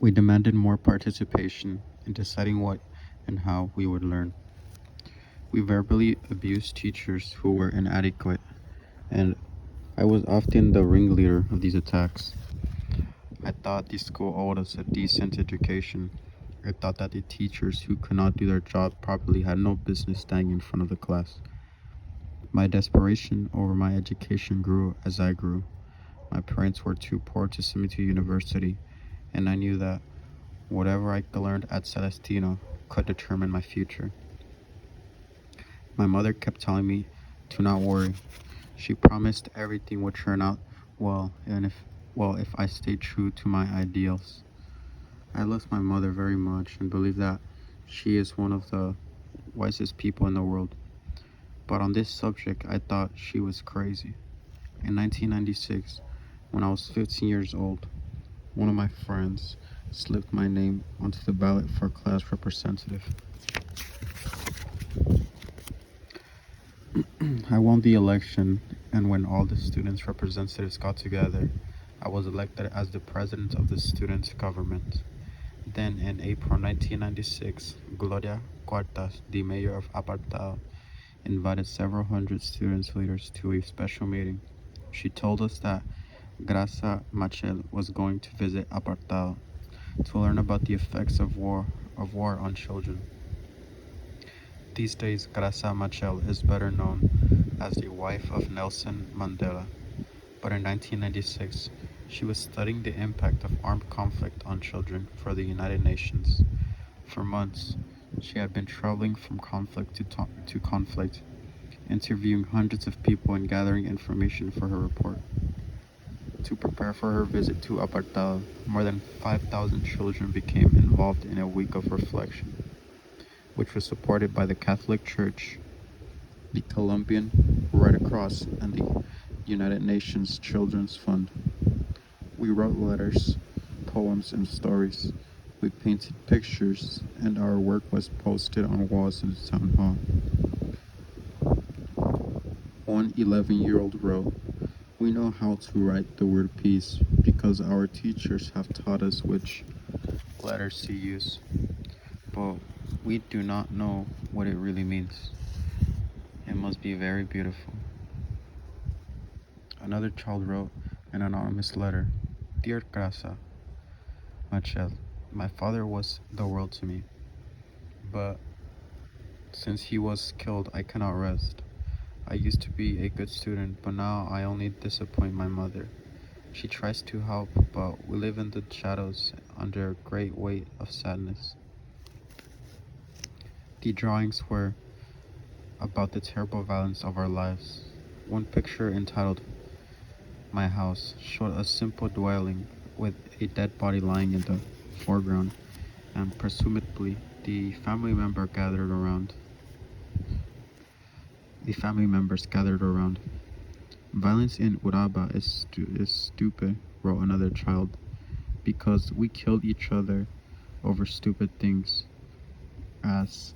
We demanded more participation in deciding what and how we would learn. We verbally abused teachers who were inadequate, and I was often the ringleader of these attacks. I thought the school owed us a decent education. I thought that the teachers who could not do their job properly had no business standing in front of the class. My desperation over my education grew as I grew. My parents were too poor to send me to university, and I knew that whatever I learned at Celestino could determine my future. My mother kept telling me to not worry. She promised everything would turn out well, and if I stayed true to my ideals. I loved my mother very much and believe that she is one of the wisest people in the world. But on this subject, I thought she was crazy. In 1996, when I was 15 years old, one of my friends slipped my name onto the ballot for class representative. I won the election, and when all the students' representatives got together, I was elected as the president of the student government. Then, in April 1996, Gloria Cuartas, the mayor of Apartado, invited several hundred students' leaders to a special meeting. She told us that Graça Machel was going to visit Apartado to learn about the effects of war on children. These days, Graça Machel is better known as the wife of Nelson Mandela, but in 1996, she was studying the impact of armed conflict on children for the United Nations. For months, she had been traveling from conflict to conflict, interviewing hundreds of people and gathering information for her report. To prepare for her visit to Apartado, more than 5,000 children became involved in a week of reflection, which was supported by the Catholic Church, the Colombian Red Cross, and the United Nations Children's Fund. We wrote letters, poems, and stories. We painted pictures, and our work was posted on walls in the town hall. One 11-year-old wrote, "We know how to write the word peace because our teachers have taught us which letters to use, but we do not know what it really means. It must be very beautiful." Another child wrote an anonymous letter, "Dear Grasa Machel, my father was the world to me, but since he was killed, I cannot rest. I used to be a good student, but now I only disappoint my mother. She tries to help, but we live in the shadows under a great weight of sadness." The drawings were about the terrible violence of our lives. One picture, entitled "My House," showed a simple dwelling with a dead body lying in the foreground, and presumably the family members gathered around. "Violence in Uraba is stupid," wrote another child, "because we killed each other over stupid things. As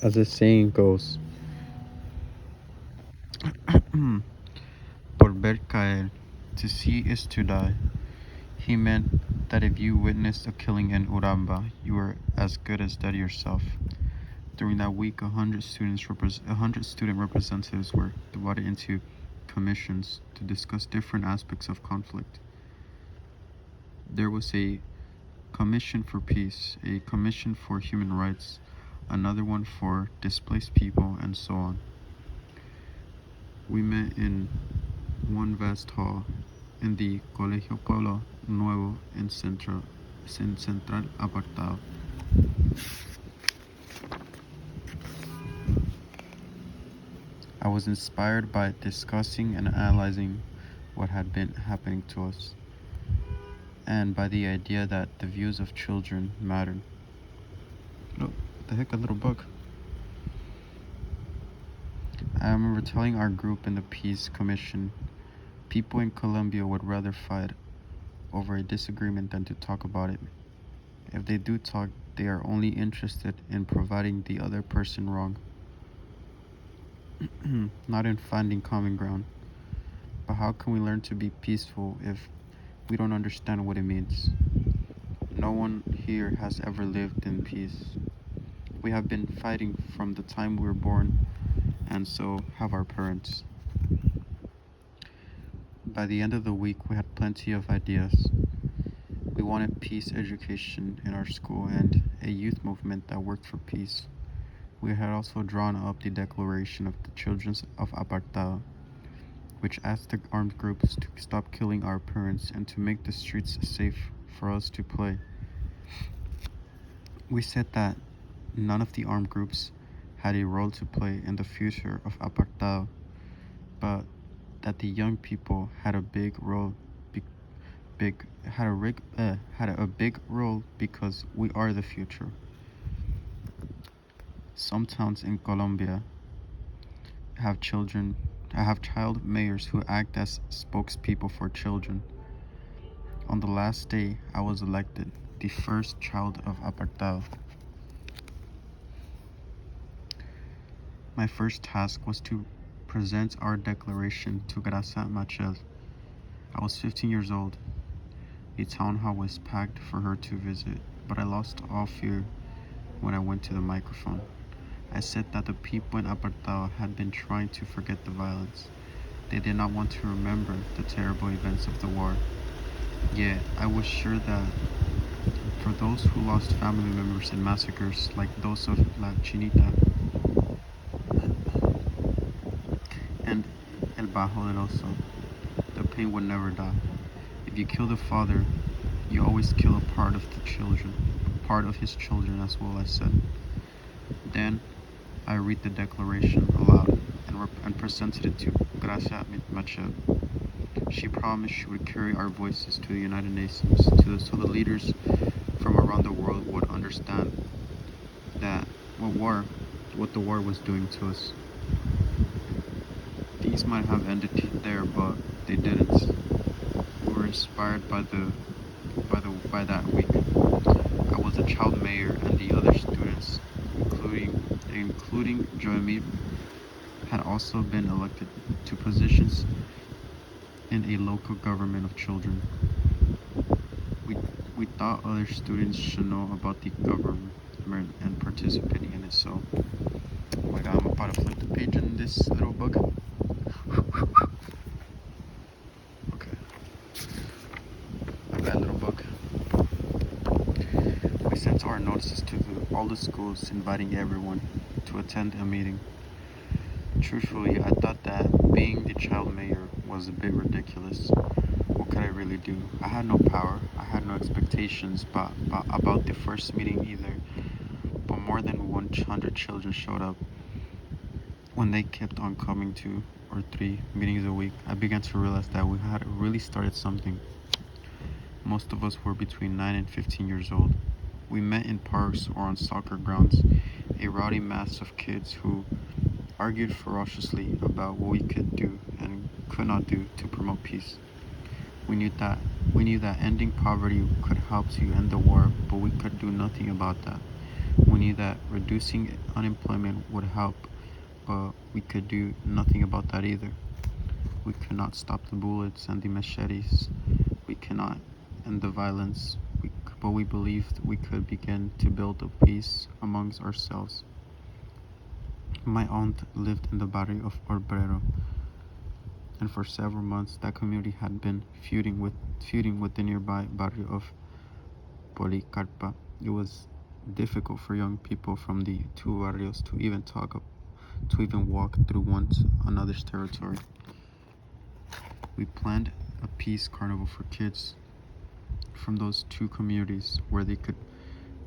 as the saying goes, por ver caer, to see is to die." He meant that if you witnessed a killing in Uramba, you were as good as dead yourself. During that week, 100 student representatives were divided into commissions to discuss different aspects of conflict. There was a commission for peace, a commission for human rights, another one for displaced people, and so on. We met in one vast hall in the Colegio Pueblo Nuevo in Central Apartado. I was inspired by discussing and analyzing what had been happening to us, and by the idea that the views of children mattered. Oh, what the heck, a little book. I remember telling our group in the Peace Commission, people in Colombia would rather fight over a disagreement than to talk about it. If they do talk, they are only interested in providing the other person wrong, not in finding common ground. But how can we learn to be peaceful if We don't understand what it means. No one here has ever lived in peace. We have been fighting from the time we were born, and so have our parents. By the end of the week, we had plenty of ideas. We wanted peace education in our school and a youth movement that worked for peace. We had also drawn up the Declaration of the Children of Apartado, which asked the armed groups to stop killing our parents and to make the streets safe for us to play. We said that none of the armed groups had a role to play in the future of Apartado, but that the young people had a big role, had a big role because we are the future. Some towns in Colombia have children have child mayors who act as spokespeople for children. On the last day, I was elected the first child of Apartado. My first task was to present our declaration to Graça Machel. I was 15 years old. The town hall was packed for her to visit, but I lost all fear when I went to the microphone. I said that the people in Apartado had been trying to forget the violence. They did not want to remember the terrible events of the war. Yet, I was sure that for those who lost family members in massacres like those of La Chinita and El Bajo del Oso, the pain would never die. If you kill the father, you always kill a part of the children, part of his children as well, I said. Then I read the declaration aloud and presented it to Gracia Machel. She promised she would carry our voices to the United Nations so the leaders from around the world would understand that what the war was doing to us. These might have ended there, but they didn't. We were inspired by that week. I was a child mayor, and the other students, including Joemir, had also been elected to positions in a local government of children. We thought other students should know about the government and participating in it, so oh my god, I'm about to flip the page in this little book. Okay. My bad, little book. We sent our notices to all the schools inviting everyone to attend a meeting. Truthfully, I thought that being the child mayor was a bit ridiculous. What could I really do? I had no power, I had no expectations about the first meeting either, but more than 100 children showed up. When they kept on coming 2 or 3 meetings a week, I began to realize that we had really started something. Most of us were between 9 and 15 years old. We met in parks or on soccer grounds, a rowdy mass of kids who argued ferociously about what we could do and could not do to promote peace. We knew that ending poverty could help to end the war, but we could do nothing about that. We knew that reducing unemployment would help, but we could do nothing about that either. We could not stop the bullets and the machetes. We cannot end the violence, but we believed we could begin to build a peace amongst ourselves. My aunt lived in the barrio of Obrero, and for several months that community had been feuding with the nearby barrio of Policarpa. It was difficult for young people from the two barrios to even walk through one another's territory. We planned a peace carnival for kids from those two communities where they could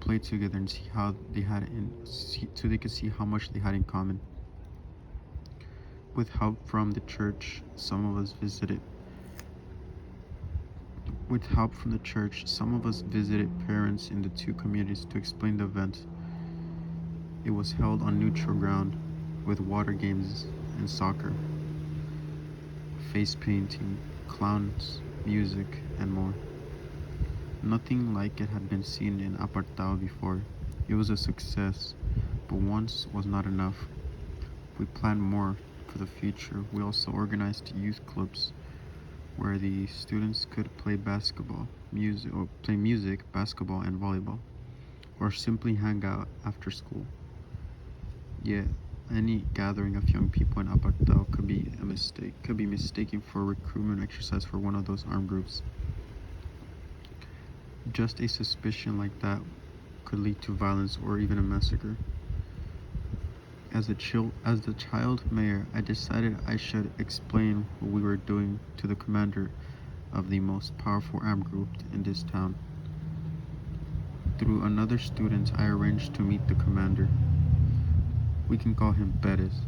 play together and see how they could see how much they had in common. With help from the church, some of us visited parents in the two communities to explain the event. It was held on neutral ground with water games and soccer, face painting, clowns, music, and more. Nothing like it had been seen in Apartado before. It was a success, but once was not enough. We planned more for the future. We also organized youth clubs where the students could play music, basketball, and volleyball, or simply hang out after school. Yet, any gathering of young people in Apartao could be mistaken for a recruitment exercise for one of those armed groups. Just a suspicion like that could lead to violence or even a massacre. As the child mayor, I decided I should explain what we were doing to the commander of the most powerful armed group in this town. Through another student, I arranged to meet the commander. We can call him Perez.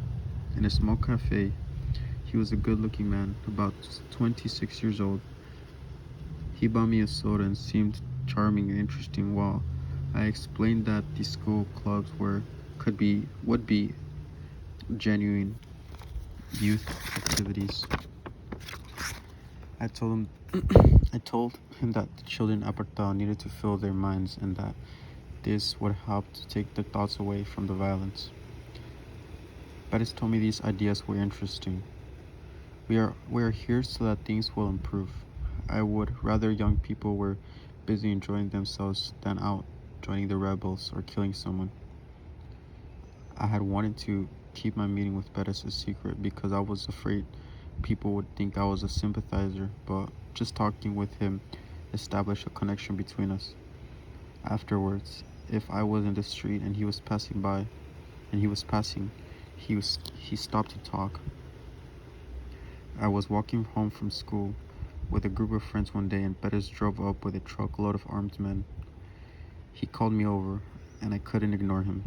In a small cafe, he was a good-looking man, about 26 years old. He bought me a soda and seemed charming and interesting while I explained that the school clubs would be genuine youth activities. I told him I told him that the children at Apartao needed to fill their minds and that this would help to take their thoughts away from the violence. Bettis told me these ideas were interesting. We are here so that things will improve. I would rather young people were busy enjoying themselves than out joining the rebels or killing someone. I had wanted to keep my meeting with Bettis a secret because I was afraid people would think I was a sympathizer, but just talking with him established a connection between us. Afterwards, if I was in the street and he was passing, he stopped to talk. I was walking home from school with a group of friends one day and Bettis drove up with a truckload of armed men. He called me over and I couldn't ignore him.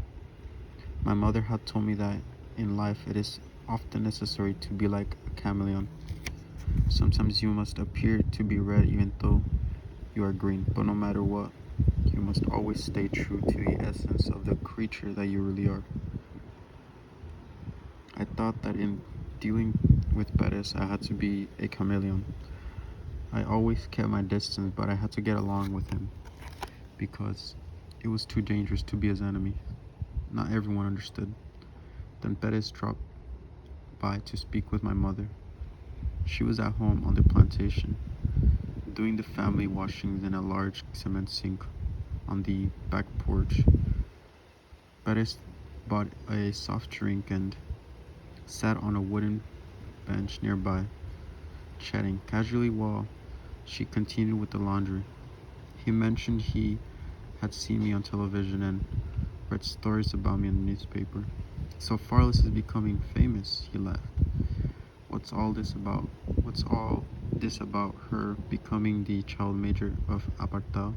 My mother had told me that in life it is often necessary to be like a chameleon. Sometimes you must appear to be red even though you are green, but no matter what, you must always stay true to the essence of the creature that you really are. I thought that in dealing with Bettis, I had to be a chameleon. I always kept my distance, but I had to get along with him because it was too dangerous to be his enemy. Not everyone understood. Then Bettis dropped by to speak with my mother. She was at home on the plantation, doing the family washings in a large cement sink on the back porch. Bettis bought a soft drink and sat on a wooden bench nearby, chatting casually while she continued with the laundry. He mentioned he had seen me on television and read stories about me in the newspaper. So Farless is becoming famous, he laughed. What's all this about? What's all this about her becoming the child major of Apartao?